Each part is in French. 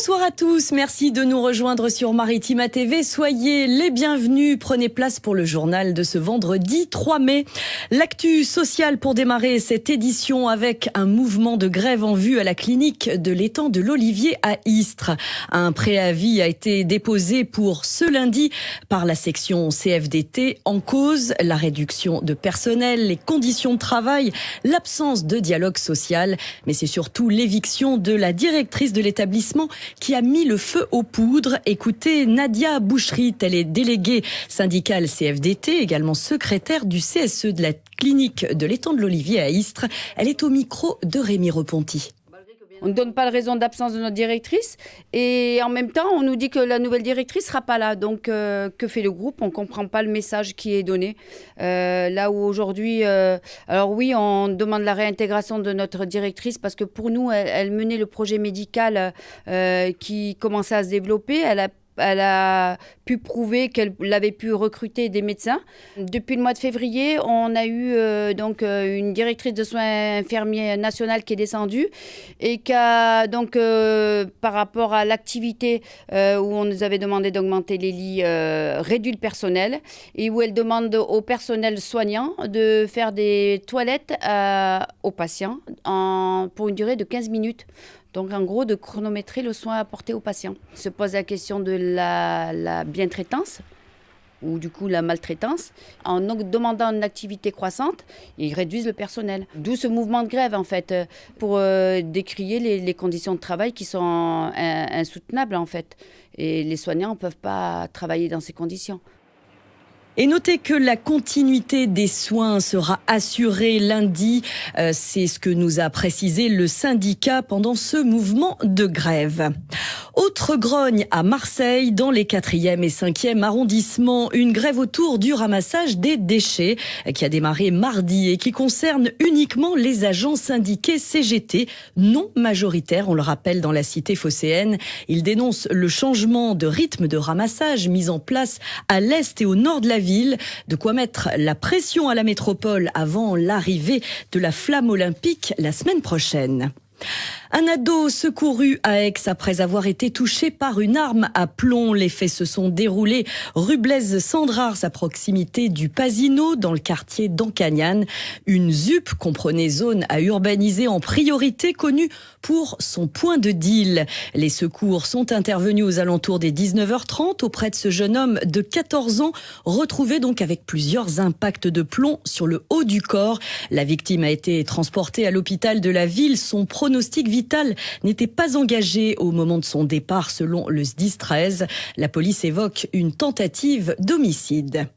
Bonsoir à tous, merci de nous rejoindre sur Maritima TV. Soyez les bienvenus, prenez place pour le journal de ce vendredi 3 mai. L'actu sociale pour démarrer cette édition avec un mouvement de grève en vue à la clinique de l'étang de l'Olivier à Istres. Un préavis a été déposé pour ce lundi par la section CFDT. En cause, la réduction de personnel, les conditions de travail, l'absence de dialogue social, mais c'est surtout l'éviction de la directrice de l'établissement qui a mis le feu aux poudres. Écoutez Nadia Boucherit, elle est déléguée syndicale CFDT, également secrétaire du CSE de la clinique de l'étang de l'Olivier à Istres. Elle est au micro de Rémi Reponti. On ne donne pas de raison d'absence de notre directrice et en même temps, on nous dit que la nouvelle directrice ne sera pas là. Donc, que fait le groupe ? On ne comprend pas le message qui est donné. Là où aujourd'hui, alors oui, on demande la réintégration de notre directrice parce que pour nous, elle menait le projet médical qui commençait à se développer. Elle a pu prouver qu'elle avait pu recruter des médecins. Depuis le mois de février, on a eu une directrice de soins infirmiers nationale qui est descendue et qui a donc par rapport à l'activité où on nous avait demandé d'augmenter les lits, réduit le personnel et où elle demande au personnel soignant de faire des toilettes aux patients pour une durée de 15 minutes. Donc, en gros, de chronométrer le soin apporté aux patients. Il se pose la question de la bientraitance, ou du coup la maltraitance. En demandant une activité croissante, ils réduisent le personnel. D'où ce mouvement de grève, en fait, pour décrier les conditions de travail qui sont insoutenables, en fait. Et les soignants ne peuvent pas travailler dans ces conditions. Et notez que la continuité des soins sera assurée lundi. C'est ce que nous a précisé le syndicat pendant ce mouvement de grève. Autre grogne à Marseille, dans les 4e et 5e arrondissements, une grève autour du ramassage des déchets qui a démarré mardi et qui concerne uniquement les agents syndiqués CGT, non majoritaires, on le rappelle, dans la cité phocéenne. Ils dénoncent le changement de rythme de ramassage mis en place à l'est et au nord de la ville, de quoi mettre la pression à la métropole avant l'arrivée de la flamme olympique la semaine prochaine. Un ado secouru à Aix après avoir été touché par une arme à plomb. Les faits se sont déroulés rue Blaise-Cendrars à proximité du Pasino dans le quartier d'Ancagnane. Une ZUP, comprenait zone à urbaniser en priorité, connue pour son point de deal. Les secours sont intervenus aux alentours des 19h30 auprès de ce jeune homme de 14 ans, retrouvé donc avec plusieurs impacts de plomb sur le haut du corps. La victime a été transportée à l'hôpital de la ville. Son pronostic vital n'était pas engagé au moment de son départ selon le SDIS 13. La police évoque une tentative d'homicide.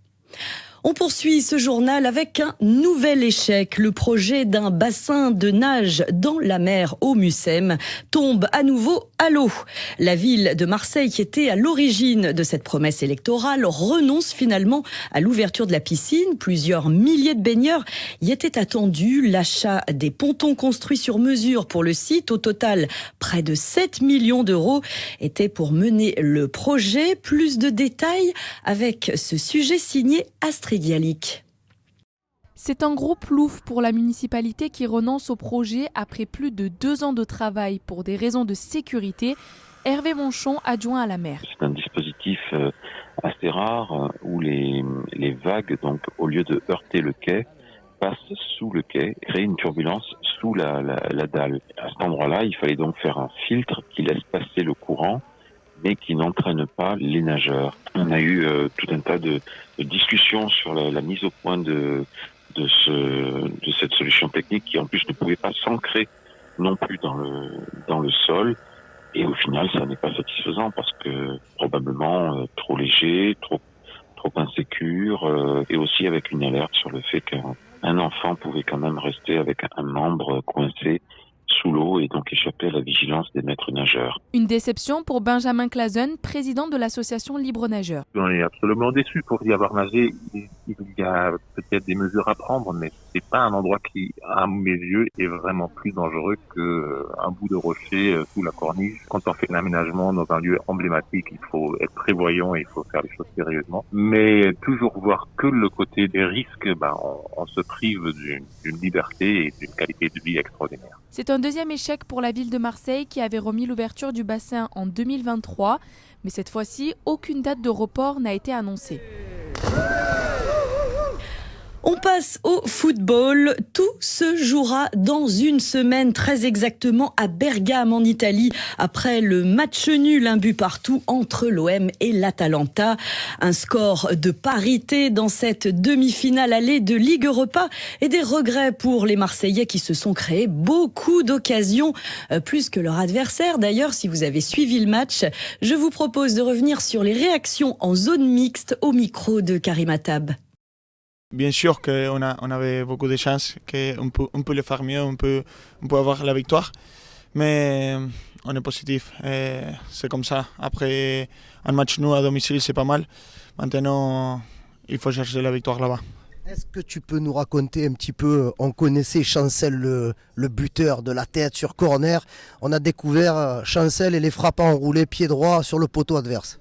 On poursuit ce journal avec un nouvel échec. Le projet d'un bassin de nage dans la mer au Mucem tombe à nouveau à l'eau. La ville de Marseille, qui était à l'origine de cette promesse électorale, renonce finalement à l'ouverture de la piscine. Plusieurs milliers de baigneurs y étaient attendus. L'achat des pontons construits sur mesure pour le site, au total près de 7 millions d'euros, était pour mener le projet. Plus de détails avec ce sujet signé Astrid Dialik. C'est un gros plouf pour la municipalité qui renonce au projet après plus de 2 ans de travail pour des raisons de sécurité. Hervé Monchon, adjoint à la maire. C'est un dispositif assez rare où les vagues, donc au lieu de heurter le quai, passent sous le quai, créent une turbulence sous la dalle. À cet endroit-là, il fallait donc faire un filtre qui laisse passer le courant, mais qui n'entraîne pas les nageurs. On a eu tout un tas de discussions sur la mise au point de cette solution technique qui en plus ne pouvait pas s'ancrer non plus dans le sol. Et au final, ça n'est pas satisfaisant parce que probablement trop léger, trop insécure, et aussi avec une alerte sur le fait qu'un enfant pouvait quand même rester avec un membre coincé sous l'eau et donc échapper à la vigilance des maîtres nageurs. Une déception pour Benjamin Clazen, président de l'association Libre Nageurs. On est absolument déçus pour y avoir nagé. Il y a peut-être des mesures à prendre, mais c'est pas un endroit qui, à mes yeux, est vraiment plus dangereux qu'un bout de rocher sous la corniche. Quand on fait un aménagement dans un lieu emblématique, il faut être prévoyant et il faut faire les choses sérieusement. Mais toujours voir que le côté des risques, on se prive d'une liberté et d'une qualité de vie extraordinaire. C'est un deuxième échec pour la ville de Marseille qui avait remis l'ouverture du bassin en 2023. Mais cette fois-ci, aucune date de report n'a été annoncée. On passe au football. Tout se jouera dans une semaine, très exactement à Bergame en Italie, après le match nul, 1 but partout entre l'OM et l'Atalanta. Un score de parité dans cette demi-finale allée de Ligue Europa et des regrets pour les Marseillais qui se sont créés beaucoup d'occasions, plus que leur adversaire. D'ailleurs, si vous avez suivi le match, je vous propose de revenir sur les réactions en zone mixte au micro de Karim Attab. Bien sûr qu'on avait beaucoup de chances, qu'on peut le faire mieux, on peut avoir la victoire, mais on est positif, et c'est comme ça. Après un match nul à domicile, c'est pas mal. Maintenant, il faut chercher la victoire là-bas. Est-ce que tu peux nous raconter un petit peu, on connaissait Chancel, le buteur de la tête sur corner, on a découvert Chancel et les frappes enroulés pied droit sur le poteau adverse.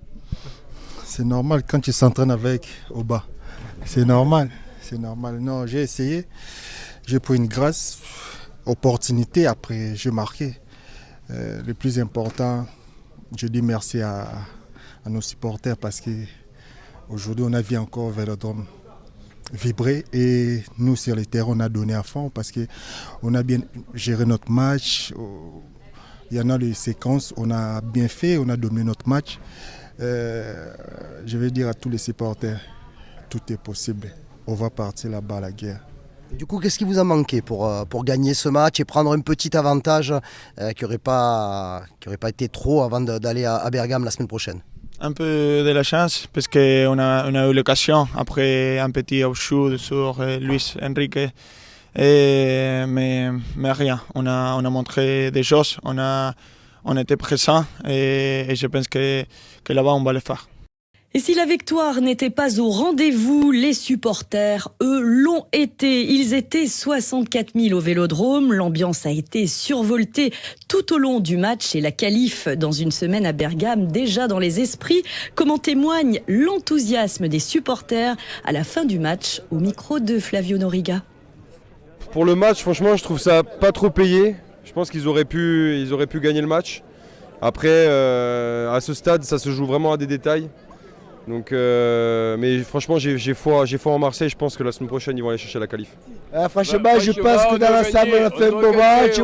C'est normal quand tu s'entraînes avec au bas. C'est normal. Non, j'ai essayé. J'ai pris une grâce, opportunité, après j'ai marqué. Le plus important, je dis merci à nos supporters parce qu'aujourd'hui on a vu encore Vélodrome vibrer et nous sur les terrains on a donné à fond parce qu'on a bien géré notre match. Il y en a des séquences, on a bien fait, on a dominé notre match. Je vais dire à tous les supporters, tout est possible. On va partir là-bas à la guerre. Du coup, qu'est-ce qui vous a manqué pour gagner ce match et prendre un petit avantage qui n'aurait pas été trop avant d'aller à Bergame la semaine prochaine? Un peu de la chance parce qu'on a eu l'occasion après un petit offshoot sur Luis Enrique. Mais rien, on a montré des choses, on était présents et je pense que là-bas on va le faire. Et si la victoire n'était pas au rendez-vous, les supporters, eux, l'ont été. Ils étaient 64 000 au Vélodrome. L'ambiance a été survoltée tout au long du match et la qualif dans une semaine à Bergame, déjà dans les esprits, comme en témoigne l'enthousiasme des supporters à la fin du match au micro de Flavio Noriga. Pour le match, franchement, je trouve ça pas trop payé. Je pense qu'ils auraient pu gagner le match. Après, à ce stade, ça se joue vraiment à des détails. Donc, mais franchement, j'ai foi en Marseille. Je pense que la semaine prochaine, ils vont aller chercher la qualif. Franchement, je pense que dans l'ensemble, on a fait un beau match.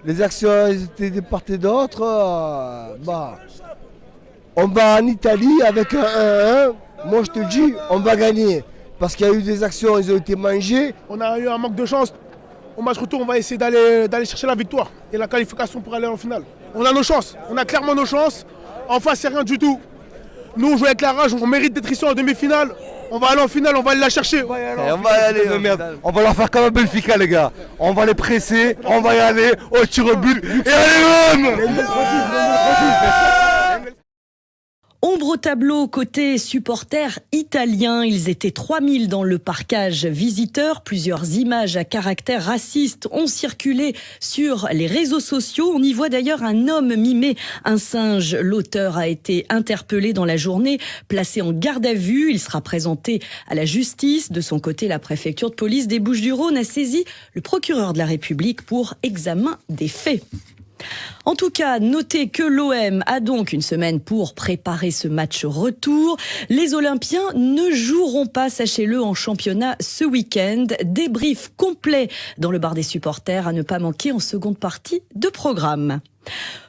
Les actions étaient de part et d'autre. On va en Italie avec un 1-1. Moi, je te dis, on va gagner. Parce qu'il y a eu des actions, ils ont été mangés. On a eu un manque de chance. Au match retour, on va essayer d'aller chercher la victoire et la qualification pour aller en finale. On a nos chances, on a clairement nos chances. En face, c'est rien du tout. Nous, on joue avec la rage, on mérite d'être ici en demi-finale. On va aller en finale, on va aller la chercher. On va leur faire comme un Benfica, les gars. On va les presser, on va y aller au tir au but. Et allez, Ombre au tableau côté supporters italiens. Ils étaient 3000 dans le parcage visiteur. Plusieurs images à caractère raciste ont circulé sur les réseaux sociaux. On y voit d'ailleurs un homme mimer un singe. L'auteur a été interpellé dans la journée, placé en garde à vue. Il sera présenté à la justice. De son côté, la préfecture de police des Bouches-du-Rhône a saisi le procureur de la République pour examen des faits. En tout cas, notez que l'OM a donc une semaine pour préparer ce match retour. Les Olympiens ne joueront pas, sachez-le, en championnat ce week-end. Débrief complet dans le bar des supporters à ne pas manquer en seconde partie de programme.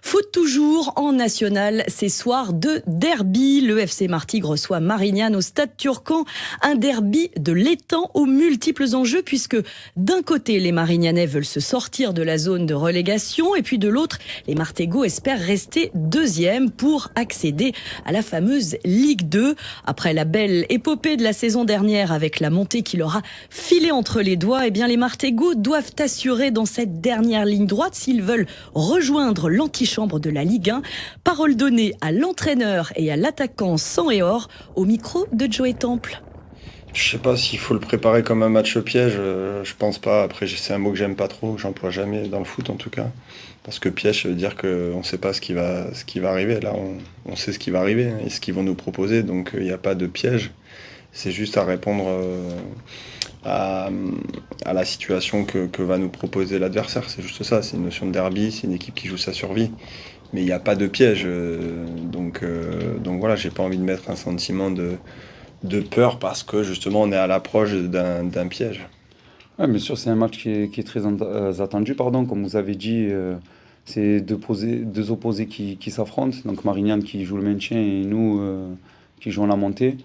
Foot toujours en national, ces soirs de derby. Le FC Martigues reçoit Marignane au stade Turcan. Un derby de l'étang aux multiples enjeux puisque d'un côté, les Marignanais veulent se sortir de la zone de relégation et puis de l'autre, les Martégots espèrent rester deuxième pour accéder à la fameuse Ligue 2. Après la belle épopée de la saison dernière avec la montée qui leur a filé entre les doigts, eh bien les Martégots doivent assurer dans cette dernière ligne droite s'ils veulent rejoindre l'antichambre de la Ligue 1. Parole donnée à l'entraîneur et à l'attaquant sang et or au micro de Joey Temple. Je sais pas s'il faut le préparer comme un match piège, je pense pas. Après, c'est un mot que j'aime pas trop, que j'emploie jamais dans le foot en tout cas. Parce que piège, ça veut dire qu'on ne sait pas ce qui va arriver. Là, on sait ce qui va arriver et ce qu'ils vont nous proposer, donc il n'y a pas de piège. C'est juste à répondre à la situation que va nous proposer l'adversaire. C'est juste ça, c'est une notion de derby, c'est une équipe qui joue sa survie. Mais il n'y a pas de piège. Donc voilà, j'ai pas envie de mettre un sentiment de peur parce que justement on est à l'approche d'un piège. Ouais, bien sûr, c'est un match qui est très attendu. Comme vous avez dit, c'est deux opposés qui s'affrontent. Donc Marignane qui joue le maintien et nous qui jouons la montée.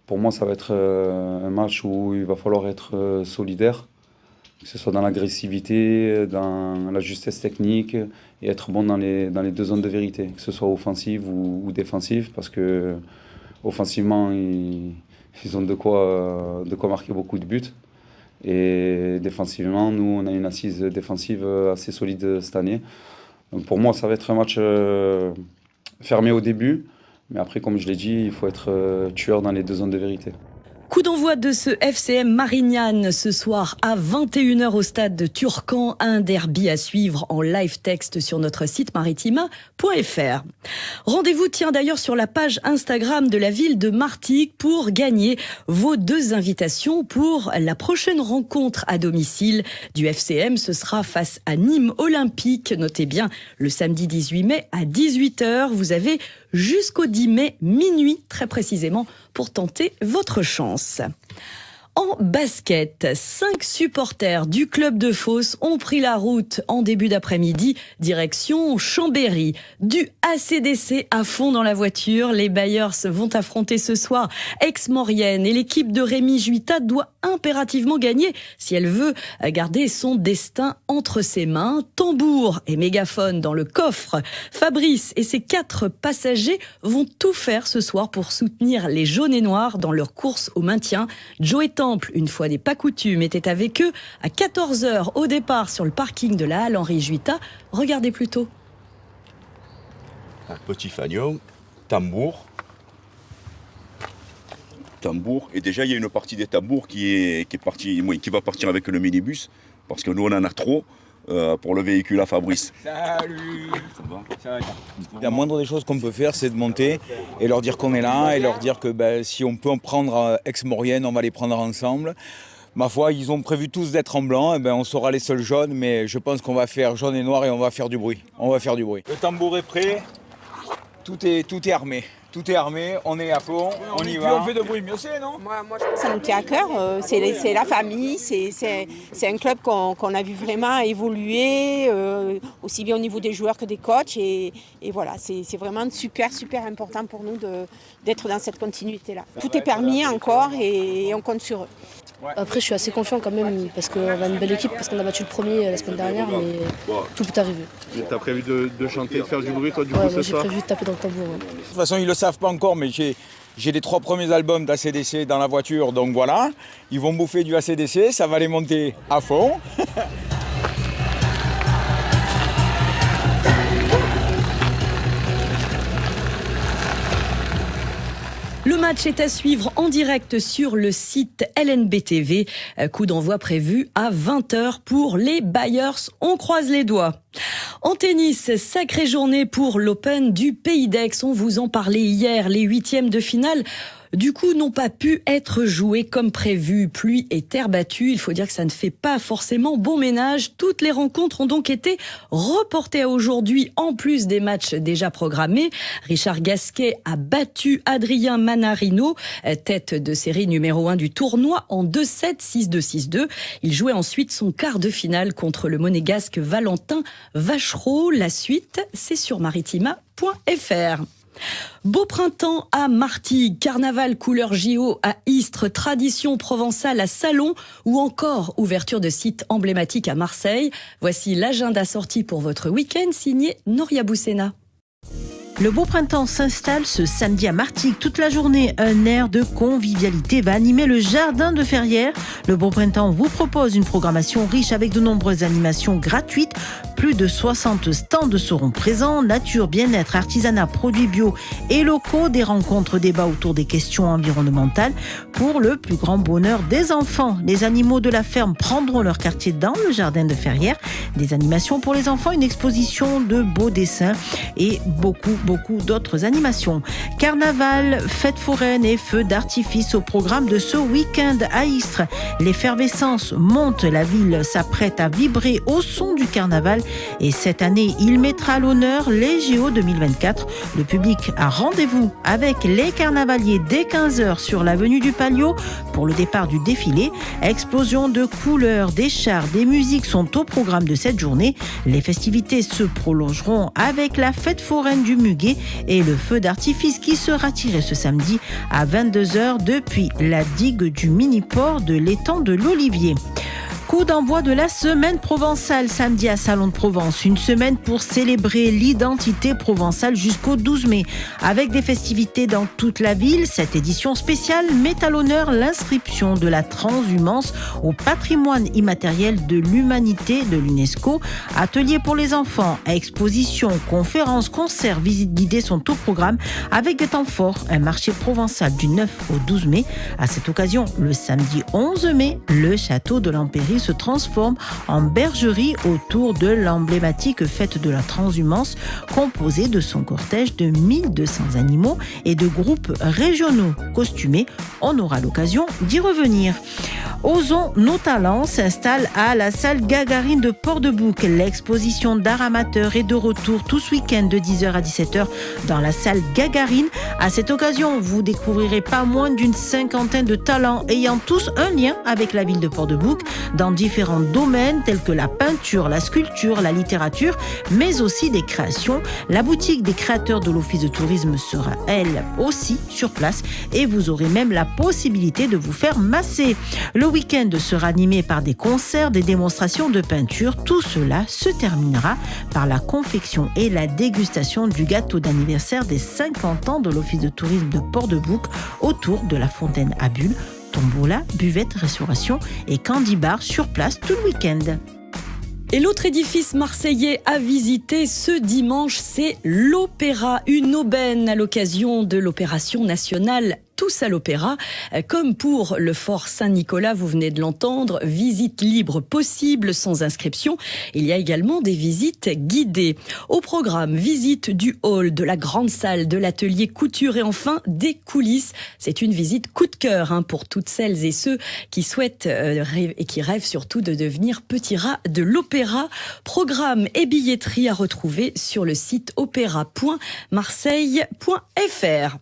Pour moi, ça va être un match où il va falloir être solidaire, que ce soit dans l'agressivité, dans la justesse technique et être bon dans les deux zones de vérité, que ce soit offensive ou défensive, parce que offensivement, ils ont de quoi marquer beaucoup de buts. Et défensivement, nous, on a une assise défensive assez solide cette année. Donc pour moi, ça va être un match fermé au début. Mais après, comme je l'ai dit, il faut être tueur dans les deux zones de vérité. Coup d'envoi de ce FCM Marignane ce soir à 21h au stade de Turcan. Un derby à suivre en live texte sur notre site maritima.fr. Rendez-vous d'ailleurs sur la page Instagram de la ville de Martigues pour gagner vos 2 invitations pour la prochaine rencontre à domicile du FCM. Ce sera face à Nîmes Olympique. Notez bien, le samedi 18 mai à 18h. Vous avez jusqu'au 10 mai, minuit très précisément, pour tenter votre chance. En basket, 5 supporters du club de Fos ont pris la route en début d'après-midi, direction Chambéry. Du ACDC à fond dans la voiture, les Bayers vont affronter ce soir Aix-Maurienne et l'équipe de Rémi Juita doit impérativement gagner si elle veut garder son destin entre ses mains. Tambour et mégaphone dans le coffre. Fabrice et ses 4 passagers vont tout faire ce soir pour soutenir les jaunes et noirs dans leur course au maintien. Joey Temple, une fois n'est pas coutume, était avec eux à 14h au départ sur le parking de la halle Henri Juita. Regardez plutôt. Un petit fanion, tambour. Et déjà il y a une partie des tambours qui va partir avec le minibus, parce que nous on en a trop pour le véhicule à Fabrice. Salut. Ça va. La moindre des choses qu'on peut faire, c'est de monter et leur dire qu'on est là et leur dire que si on peut en prendre Aix-Maurienne, on va les prendre ensemble. Ma foi, ils ont prévu tous d'être en blanc, et on sera les seuls jaunes, mais je pense qu'on va faire jaune et noir et on va faire du bruit. Le tambour est prêt, tout est armé. Tout est armé, on est à fond, on y va. On fait de bruit, mieux c'est, non ? Moi, ça nous tient à cœur. C'est la famille, c'est un club qu'on a vu vraiment évoluer, aussi bien au niveau des joueurs que des coachs. Et voilà, c'est vraiment super important pour nous d'être dans cette continuité-là. Tout est permis encore et on compte sur eux. Après, je suis assez confiant quand même parce qu'on a une belle équipe, parce qu'on a battu le premier la semaine dernière, mais tout peut arriver. T'as prévu de chanter, de faire du bruit, toi, du coup, moi, ce j'ai soir ? prévu de taper dans le tambour. Ouais. De toute façon, ils le savent pas encore, mais j'ai les 3 premiers albums d'ACDC dans la voiture, donc voilà. Ils vont bouffer du ACDC, ça va les monter à fond. Le match est à suivre en direct sur le site LNB TV. Coup d'envoi prévu à 20h pour les Bayers. On croise les doigts. En tennis, sacrée journée pour l'Open du Pays d'Aix. On vous en parlait hier, les 8e de finale. Du coup, n'ont pas pu être joués comme prévu. Pluie et terre battue, il faut dire que ça ne fait pas forcément bon ménage. Toutes les rencontres ont donc été reportées à aujourd'hui, en plus des matchs déjà programmés. Richard Gasquet a battu Adrien Manarino, tête de série numéro 1 du tournoi, en 2-7, 6-2, 6-2. Il jouait ensuite son quart de finale contre le monégasque Valentin Vachereau. La suite, c'est sur maritima.fr. Beau printemps à Martigues, carnaval couleur JO à Istres, tradition provençale à Salon ou encore ouverture de sites emblématiques à Marseille. Voici l'agenda sorti pour votre week-end signé Noria Boussena. Le beau printemps s'installe ce samedi à Martigues. Toute la journée, un air de convivialité va animer le jardin de Ferrières. Le beau printemps vous propose une programmation riche avec de nombreuses animations gratuites. Plus de 60 stands seront présents. Nature, bien-être, artisanat, produits bio et locaux. Des rencontres, débats autour des questions environnementales pour le plus grand bonheur des enfants. Les animaux de la ferme prendront leur quartier dans le jardin de Ferrières. Des animations pour les enfants, une exposition de beaux dessins et beaucoup d'autres animations. Carnaval, fêtes foraines et feux d'artifice au programme de ce week-end à Istres. L'effervescence monte, la ville s'apprête à vibrer au son du carnaval et cette année, il mettra à l'honneur les JO 2024. Le public a rendez-vous avec les carnavaliers dès 15h sur l'avenue du Palio pour le départ du défilé. Explosion de couleurs, des chars, des musiques sont au programme de cette journée. Les festivités se prolongeront avec la fête foraine du Muguet et le feu d'artifice qui sera tiré ce samedi à 22h depuis la digue du mini-port de l'étang de l'Olivier. Coup d'envoi de la semaine provençale samedi à Salon de Provence. Une semaine pour célébrer l'identité provençale jusqu'au 12 mai. Avec des festivités dans toute la ville, cette édition spéciale met à l'honneur l'inscription de la transhumance au patrimoine immatériel de l'humanité de l'UNESCO. Ateliers pour les enfants, expositions, conférences, concerts, visites guidées sont au programme avec des temps forts. Un marché provençal du 9 au 12 mai. À cette occasion, le samedi 11 mai, le château de l'Empéry se transforme en bergerie autour de l'emblématique fête de la transhumance composée de son cortège de 1200 animaux et de groupes régionaux costumés. On aura l'occasion d'y revenir. Osons nos talents s'installe à la salle Gagarine de Port-de-Bouc. L'exposition d'art amateur est de retour tout ce week-end de 10h à 17h dans la salle Gagarine. À cette occasion, vous découvrirez pas moins d'une cinquantaine de talents ayant tous un lien avec la ville de Port-de-Bouc dans différents domaines tels que la peinture, la sculpture, la littérature, mais aussi des créations. La boutique des créateurs de l'Office de tourisme sera, elle, aussi sur place et vous aurez même la possibilité de vous faire masser. Le week-end sera animé par des concerts, des démonstrations de peinture. Tout cela se terminera par la confection et la dégustation du gâteau d'anniversaire des 50 ans de l'Office de tourisme de Port-de-Bouc autour de la fontaine à bulles. Tombola, buvette, restauration et candy bar sur place tout le week-end. Et l'autre édifice marseillais à visiter ce dimanche, c'est l'Opéra. Une aubaine à l'occasion de l'opération nationale Tous à l'Opéra. Comme pour le Fort Saint-Nicolas, vous venez de l'entendre, visite libre possible sans inscription. Il y a également des visites guidées. Au programme, visite du hall, de la grande salle, de l'atelier couture et enfin des coulisses. C'est une visite coup de cœur pour toutes celles et ceux qui souhaitent et qui rêvent surtout de devenir petit rat de l'opéra. Programme et billetterie à retrouver sur le site opéra.marseille.fr.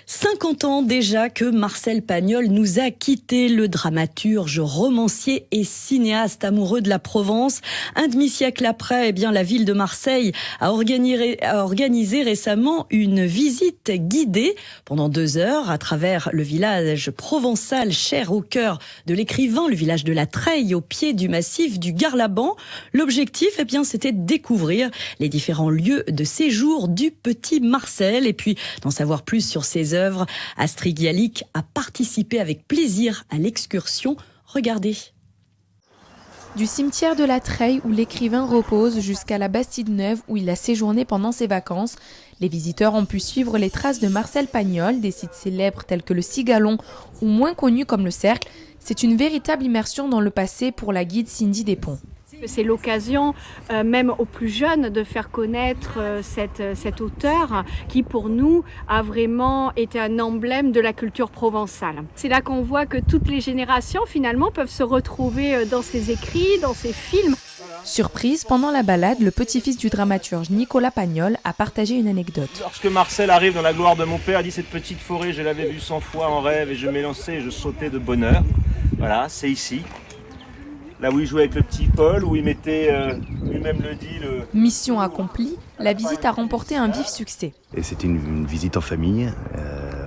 50 ans déjà que Marcel Pagnol nous a quittés, le dramaturge, romancier et cinéaste amoureux de la Provence. Un demi-siècle après, la ville de Marseille a organisé récemment une visite guidée pendant 2 heures à travers le village provençal cher au cœur de l'écrivain, le village de la Treille au pied du massif du Garlaban. L'objectif, c'était de découvrir les différents lieux de séjour du petit Marcel et puis d'en savoir plus sur ses œuvres. Astrid Gialik a participé avec plaisir à l'excursion. Regardez. Du cimetière de la Treille où l'écrivain repose jusqu'à la Bastide Neuve où il a séjourné pendant ses vacances, les visiteurs ont pu suivre les traces de Marcel Pagnol, des sites célèbres tels que le Cigalon ou moins connus comme le Cercle. C'est une véritable immersion dans le passé pour la guide Cindy Despons. C'est l'occasion, même aux plus jeunes, de faire connaître cet auteur qui, pour nous, a vraiment été un emblème de la culture provençale. C'est là qu'on voit que toutes les générations, finalement, peuvent se retrouver dans ses écrits, dans ses films. Surprise, pendant la balade, le petit-fils du dramaturge Nicolas Pagnol a partagé une anecdote. Lorsque Marcel arrive dans la gloire de mon père, il dit « Cette petite forêt, je l'avais vue 100 fois en rêve et je m'élançais et je sautais de bonheur. » Voilà, c'est ici. Là où il jouait avec le petit Paul, où il mettait, lui-même le dit, Mission accomplie, la visite a remporté un vif succès. Et c'était une visite en famille.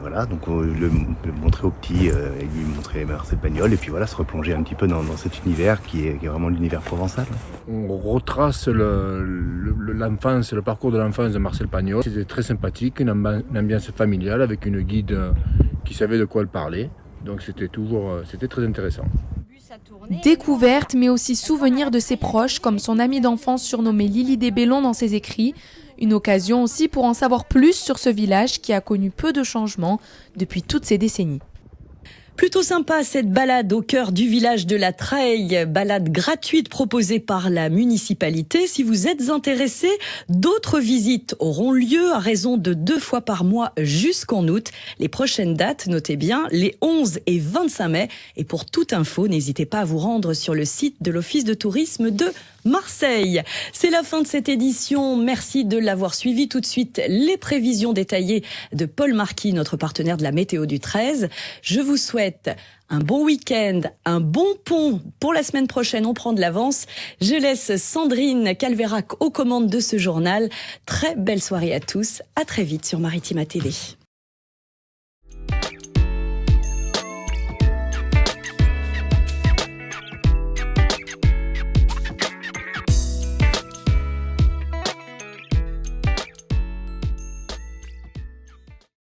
voilà, donc le montrer aux petits, et lui montrer Marcel Pagnol, et puis voilà, se replonger un petit peu dans cet univers qui est vraiment l'univers provençal. On retrace l'enfance, le parcours de l'enfance de Marcel Pagnol. C'était très sympathique, une ambiance familiale avec une guide qui savait de quoi elle parlait. Donc c'était très intéressant. Découverte, mais aussi souvenir de ses proches, comme son amie d'enfance surnommée Lily Desbellons dans ses écrits. Une occasion aussi pour en savoir plus sur ce village qui a connu peu de changements depuis toutes ces décennies. Plutôt sympa cette balade au cœur du village de la Treille, balade gratuite proposée par la municipalité. Si vous êtes intéressé, d'autres visites auront lieu à raison de 2 fois par mois jusqu'en août. Les prochaines dates, notez bien, les 11 et 25 mai. Et pour toute info, n'hésitez pas à vous rendre sur le site de l'Office de tourisme de Marseille. C'est la fin de cette édition. Merci de l'avoir suivi. Tout de suite, les prévisions détaillées de Paul Marquis, notre partenaire de la météo du 13. Je vous souhaite un bon week-end, un bon pont pour la semaine prochaine. On prend de l'avance. Je laisse Sandrine Calvérac aux commandes de ce journal. Très belle soirée à tous. À très vite sur Maritima TV.